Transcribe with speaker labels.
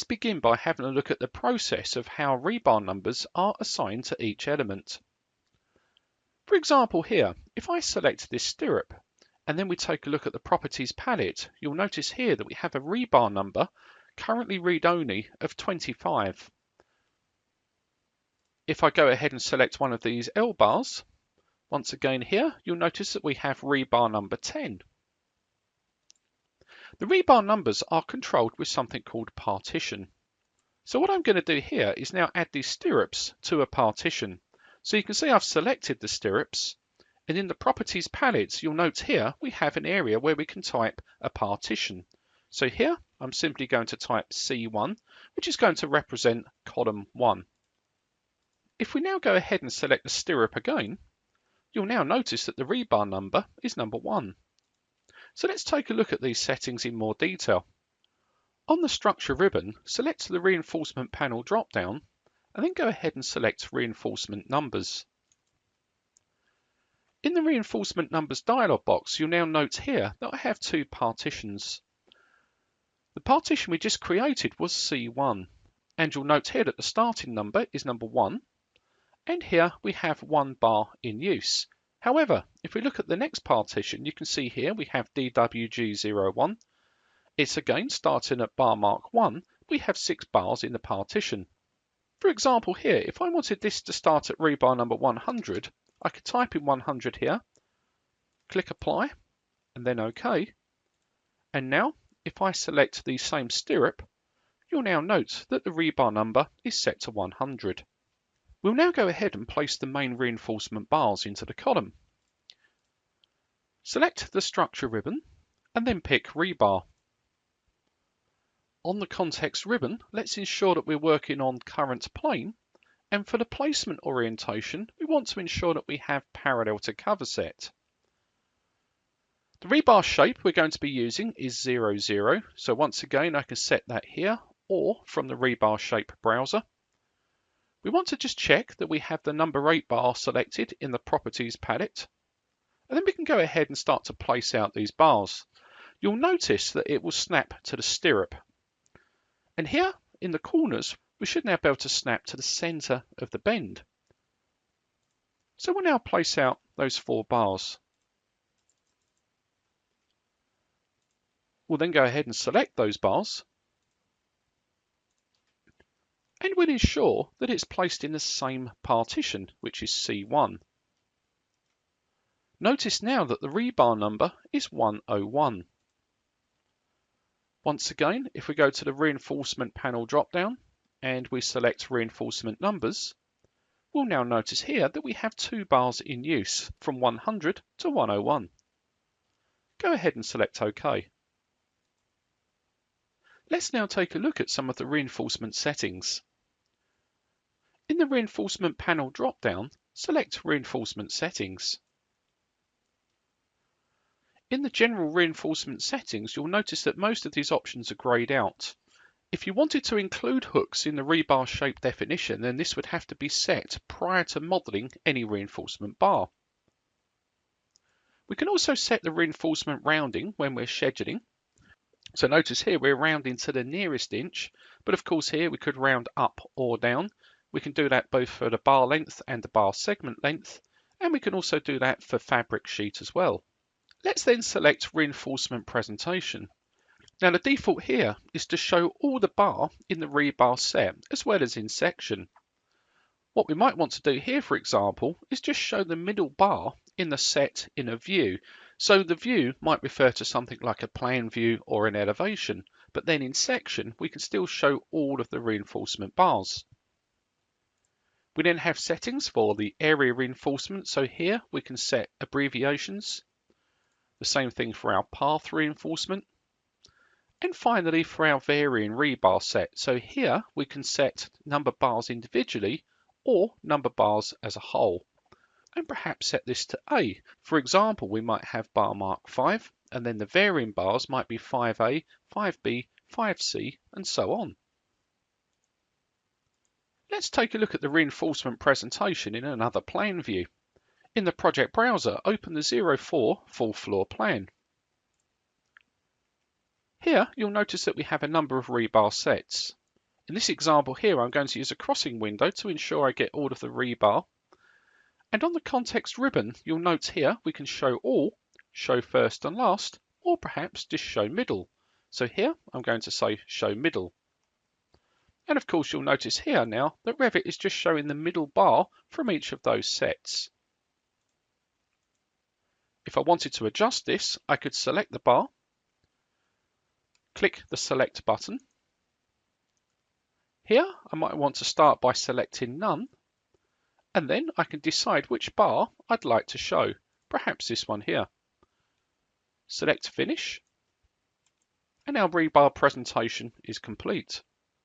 Speaker 1: let's begin by having a look at the process of how rebar numbers are assigned to each element. For example here, if I select this stirrup and then we take a look at the properties palette, you'll notice here that we have a rebar number, currently read-only, of 25. If I go ahead and select one of these L bars, once again here, you'll notice that we have rebar number 10. The rebar numbers are controlled with something called partition. So what I'm going to do here is now add these stirrups to a partition. So you can see I've selected the stirrups, and in the properties palette, you'll note here we have an area where we can type a partition. So here I'm simply going to type C1, which is going to represent column 1. If we now go ahead and select the stirrup again, you'll now notice that the rebar number is number 1. So let's take a look at these settings in more detail. On the structure ribbon, select the reinforcement panel drop-down and then go ahead and select reinforcement numbers. In the reinforcement numbers dialog box, you'll now note here that I have two partitions. The partition we just created was C1, and you'll note here that the starting number is number 1, and here we have 1 bar in use. However, if we look at the next partition, you can see here we have DWG01. It's again starting at bar mark 1. We have 6 bars in the partition. For example here, if I wanted this to start at rebar number 100, I could type in 100 here, click apply, and then OK. And now, if I select the same stirrup, you'll now note that the rebar number is set to 100. We'll now go ahead and place the main reinforcement bars into the column. Select the structure ribbon, and then pick rebar. On the context ribbon, let's ensure that we're working on current plane, and for the placement orientation, we want to ensure that we have parallel to cover set. The rebar shape we're going to be using is 00, so once again I can set that here or from the rebar shape browser. We want to just check that we have the number 8 bar selected in the properties palette, and then we can go ahead and start to place out these bars. You'll notice that it will snap to the stirrup. And here in the corners, we should now be able to snap to the center of the bend. So we'll now place out those 4 bars. We'll then go ahead and select those bars, and we'll ensure that it's placed in the same partition, which is C1. Notice now that the rebar number is 101. Once again, if we go to the reinforcement panel drop-down and we select reinforcement numbers, we'll now notice here that we have 2 bars in use from 100 to 101. Go ahead and select OK. Let's now take a look at some of the reinforcement settings. In the reinforcement panel drop-down, select reinforcement settings. In the general reinforcement settings, you'll notice that most of these options are greyed out. If you wanted to include hooks in the rebar shape definition, then this would have to be set prior to modelling any reinforcement bar. We can also set the reinforcement rounding when we're scheduling. So notice here we're rounding to the nearest inch, but of course here we could round up or down. We can do that both for the bar length and the bar segment length, and we can also do that for fabric sheet as well. Let's then select reinforcement presentation. Now the default here is to show all the bar in the rebar set as well as in section. What we might want to do here, for example, is just show the middle bar in the set in a view. So the view might refer to something like a plan view or an elevation, but then in section we can still show all of the reinforcement bars. We then have settings for the area reinforcement, so here we can set abbreviations. The same thing for our path reinforcement. And finally for our varying rebar set. So here we can set number bars individually or number bars as a whole. And perhaps set this to A. For example, we might have bar mark 5 and then the varying bars might be 5A, 5B, 5C and so on. Let's take a look at the reinforcement presentation in another plan view. In the project browser, open the 04 full floor plan. Here you'll notice that we have a number of rebar sets. In this example here, I'm going to use a crossing window to ensure I get all of the rebar. And on the context ribbon, you'll note here we can show all, show first and last, or perhaps just show middle. So here I'm going to say show middle. And of course you'll notice here now that Revit is just showing the middle bar from each of those sets. If I wanted to adjust this, I could select the bar, click the select button. Here I might want to start by selecting none, and then I can decide which bar I'd like to show, perhaps this one here. Select finish, and our rebar presentation is complete.